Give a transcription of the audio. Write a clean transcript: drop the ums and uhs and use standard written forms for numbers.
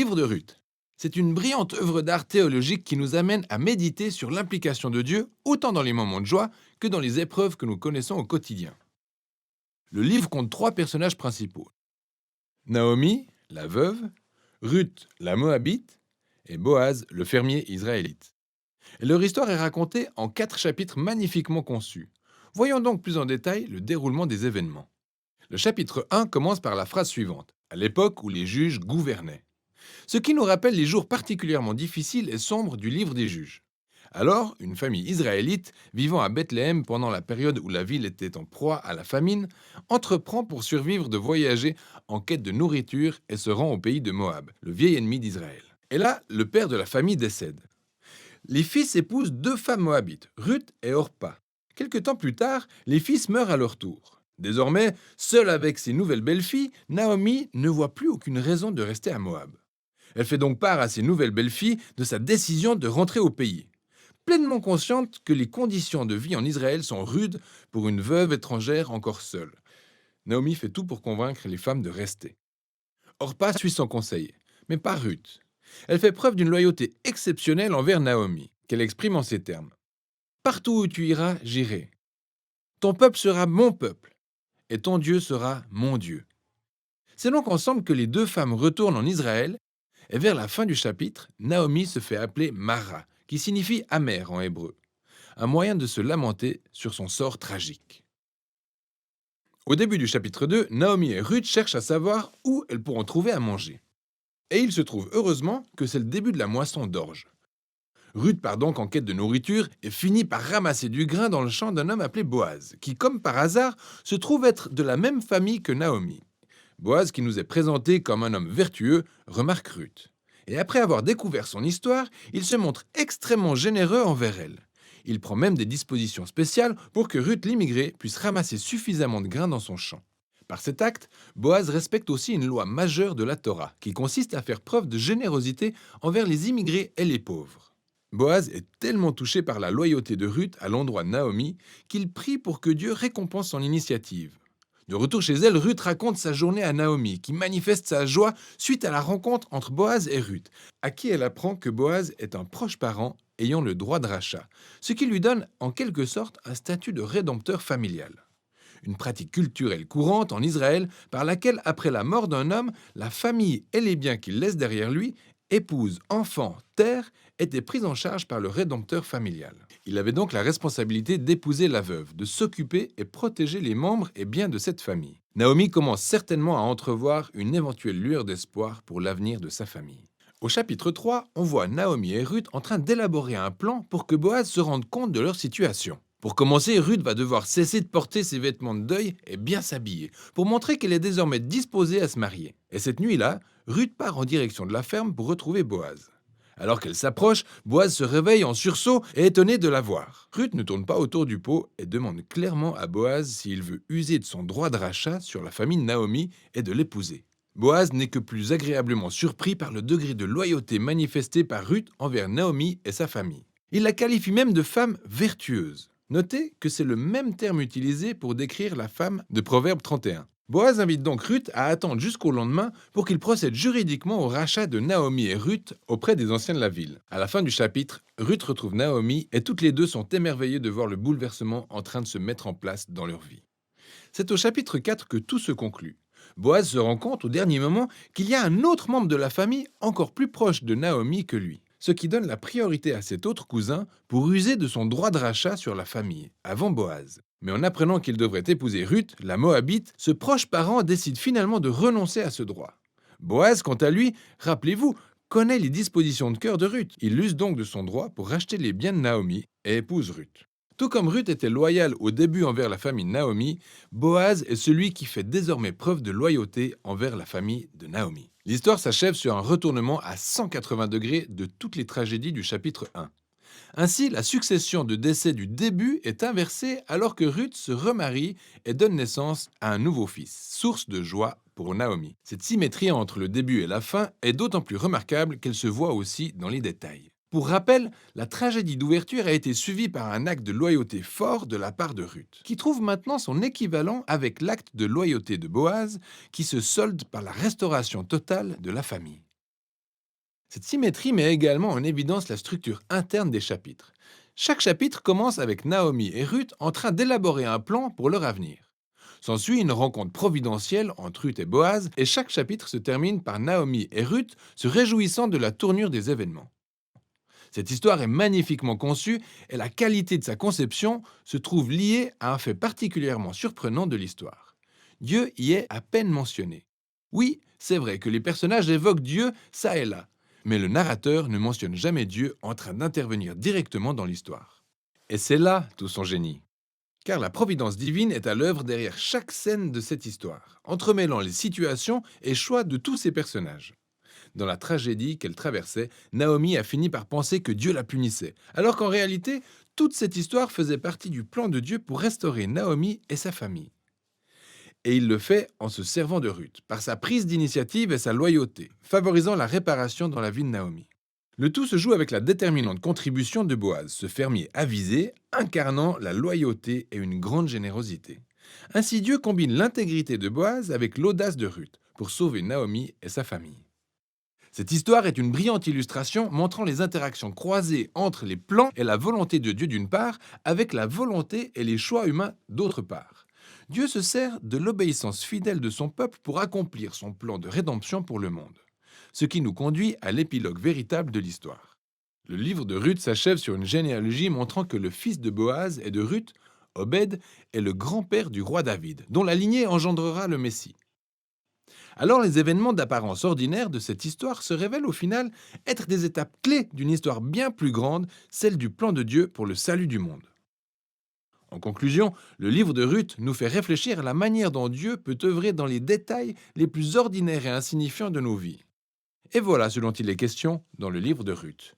livre de Ruth. C'est une brillante œuvre d'art théologique qui nous amène à méditer sur l'implication de Dieu autant dans les moments de joie que dans les épreuves que nous connaissons au quotidien. Le livre compte trois personnages principaux. Naomi, la veuve, Ruth, la Moabite, et Boaz, le fermier israélite. Et leur histoire est racontée en 4 chapitres magnifiquement conçus. Voyons donc plus en détail le déroulement des événements. Le chapitre 1 commence par la phrase suivante, à l'époque où les juges gouvernaient. Ce qui nous rappelle les jours particulièrement difficiles et sombres du livre des juges. Alors, une famille israélite, vivant à Bethléem pendant la période où la ville était en proie à la famine, entreprend pour survivre de voyager en quête de nourriture et se rend au pays de Moab, le vieil ennemi d'Israël. Et là, le père de la famille décède. Les fils épousent 2 femmes moabites, Ruth et Orpa. Quelque temps plus tard, les fils meurent à leur tour. Désormais, seule avec ses nouvelles belles-filles, Naomi ne voit plus aucune raison de rester à Moab. Elle fait donc part à ses nouvelles belles-filles de sa décision de rentrer au pays. Pleinement consciente que les conditions de vie en Israël sont rudes pour une veuve étrangère encore seule. Naomi fait tout pour convaincre les femmes de rester. Orpa suit son conseil, mais pas Ruth. Elle fait preuve d'une loyauté exceptionnelle envers Naomi, qu'elle exprime en ces termes. Partout où tu iras, j'irai. Ton peuple sera mon peuple, et ton Dieu sera mon Dieu. C'est donc ensemble que les 2 femmes retournent en Israël, et vers la fin du chapitre, Naomi se fait appeler Mara, qui signifie amère en hébreu, un moyen de se lamenter sur son sort tragique. Au début du chapitre 2, Naomi et Ruth cherchent à savoir où elles pourront trouver à manger. Et il se trouve heureusement que c'est le début de la moisson d'orge. Ruth part donc en quête de nourriture et finit par ramasser du grain dans le champ d'un homme appelé Boaz, qui, comme par hasard, se trouve être de la même famille que Naomi. Boaz, qui nous est présenté comme un homme vertueux, remarque Ruth. Et après avoir découvert son histoire, il se montre extrêmement généreux envers elle. Il prend même des dispositions spéciales pour que Ruth l'immigrée puisse ramasser suffisamment de grains dans son champ. Par cet acte, Boaz respecte aussi une loi majeure de la Torah, qui consiste à faire preuve de générosité envers les immigrés et les pauvres. Boaz est tellement touché par la loyauté de Ruth à l'endroit de Naomi qu'il prie pour que Dieu récompense son initiative. De retour chez elle, Ruth raconte sa journée à Naomi, qui manifeste sa joie suite à la rencontre entre Boaz et Ruth, à qui elle apprend que Boaz est un proche parent ayant le droit de rachat, ce qui lui donne en quelque sorte un statut de rédempteur familial. Une pratique culturelle courante en Israël par laquelle, après la mort d'un homme, la famille et les biens qu'il laisse derrière lui, épouse, enfants, terre, étaient pris en charge par le rédempteur familial. Il avait donc la responsabilité d'épouser la veuve, de s'occuper et protéger les membres et biens de cette famille. Naomi commence certainement à entrevoir une éventuelle lueur d'espoir pour l'avenir de sa famille. Au chapitre 3, on voit Naomi et Ruth en train d'élaborer un plan pour que Boaz se rende compte de leur situation. Pour commencer, Ruth va devoir cesser de porter ses vêtements de deuil et bien s'habiller, pour montrer qu'elle est désormais disposée à se marier. Et cette nuit-là, Ruth part en direction de la ferme pour retrouver Boaz. Alors qu'elle s'approche, Boaz se réveille en sursaut et étonné de la voir. Ruth ne tourne pas autour du pot et demande clairement à Boaz s'il veut user de son droit de rachat sur la famille de Naomi et de l'épouser. Boaz n'est que plus agréablement surpris par le degré de loyauté manifesté par Ruth envers Naomi et sa famille. Il la qualifie même de femme vertueuse. Notez que c'est le même terme utilisé pour décrire la femme de Proverbe 31. Boaz invite donc Ruth à attendre jusqu'au lendemain pour qu'il procède juridiquement au rachat de Naomi et Ruth auprès des anciens de la ville. À la fin du chapitre, Ruth retrouve Naomi et toutes les deux sont émerveillées de voir le bouleversement en train de se mettre en place dans leur vie. C'est au chapitre 4 que tout se conclut. Boaz se rend compte au dernier moment qu'il y a un autre membre de la famille encore plus proche de Naomi que lui, ce qui donne la priorité à cet autre cousin pour user de son droit de rachat sur la famille, avant Boaz. Mais en apprenant qu'il devrait épouser Ruth, la Moabite, ce proche parent décide finalement de renoncer à ce droit. Boaz, quant à lui, rappelez-vous, connaît les dispositions de cœur de Ruth. Il use donc de son droit pour racheter les biens de Naomi et épouse Ruth. Tout comme Ruth était loyale au début envers la famille de Naomi, Boaz est celui qui fait désormais preuve de loyauté envers la famille de Naomi. L'histoire s'achève sur un retournement à 180 degrés de toutes les tragédies du chapitre 1. Ainsi, la succession de décès du début est inversée alors que Ruth se remarie et donne naissance à un nouveau fils, source de joie pour Naomi. Cette symétrie entre le début et la fin est d'autant plus remarquable qu'elle se voit aussi dans les détails. Pour rappel, la tragédie d'ouverture a été suivie par un acte de loyauté fort de la part de Ruth, qui trouve maintenant son équivalent avec l'acte de loyauté de Boaz, qui se solde par la restauration totale de la famille. Cette symétrie met également en évidence la structure interne des chapitres. Chaque chapitre commence avec Naomi et Ruth en train d'élaborer un plan pour leur avenir. S'ensuit une rencontre providentielle entre Ruth et Boaz, et chaque chapitre se termine par Naomi et Ruth se réjouissant de la tournure des événements. Cette histoire est magnifiquement conçue et la qualité de sa conception se trouve liée à un fait particulièrement surprenant de l'histoire. Dieu y est à peine mentionné. Oui, c'est vrai que les personnages évoquent Dieu ça et là, mais le narrateur ne mentionne jamais Dieu en train d'intervenir directement dans l'histoire. Et c'est là tout son génie. Car la providence divine est à l'œuvre derrière chaque scène de cette histoire, entremêlant les situations et choix de tous ses personnages. Dans la tragédie qu'elle traversait, Naomi a fini par penser que Dieu la punissait, alors qu'en réalité, toute cette histoire faisait partie du plan de Dieu pour restaurer Naomi et sa famille. Et il le fait en se servant de Ruth, par sa prise d'initiative et sa loyauté, favorisant la réparation dans la vie de Naomi. Le tout se joue avec la déterminante contribution de Boaz, ce fermier avisé, incarnant la loyauté et une grande générosité. Ainsi Dieu combine l'intégrité de Boaz avec l'audace de Ruth pour sauver Naomi et sa famille. Cette histoire est une brillante illustration montrant les interactions croisées entre les plans et la volonté de Dieu d'une part, avec la volonté et les choix humains d'autre part. Dieu se sert de l'obéissance fidèle de son peuple pour accomplir son plan de rédemption pour le monde. Ce qui nous conduit à l'épilogue véritable de l'histoire. Le livre de Ruth s'achève sur une généalogie montrant que le fils de Boaz et de Ruth, Obed, est le grand-père du roi David, dont la lignée engendrera le Messie. Alors les événements d'apparence ordinaire de cette histoire se révèlent au final être des étapes clés d'une histoire bien plus grande, celle du plan de Dieu pour le salut du monde. En conclusion, le livre de Ruth nous fait réfléchir à la manière dont Dieu peut œuvrer dans les détails les plus ordinaires et insignifiants de nos vies. Et voilà ce dont il est question dans le livre de Ruth.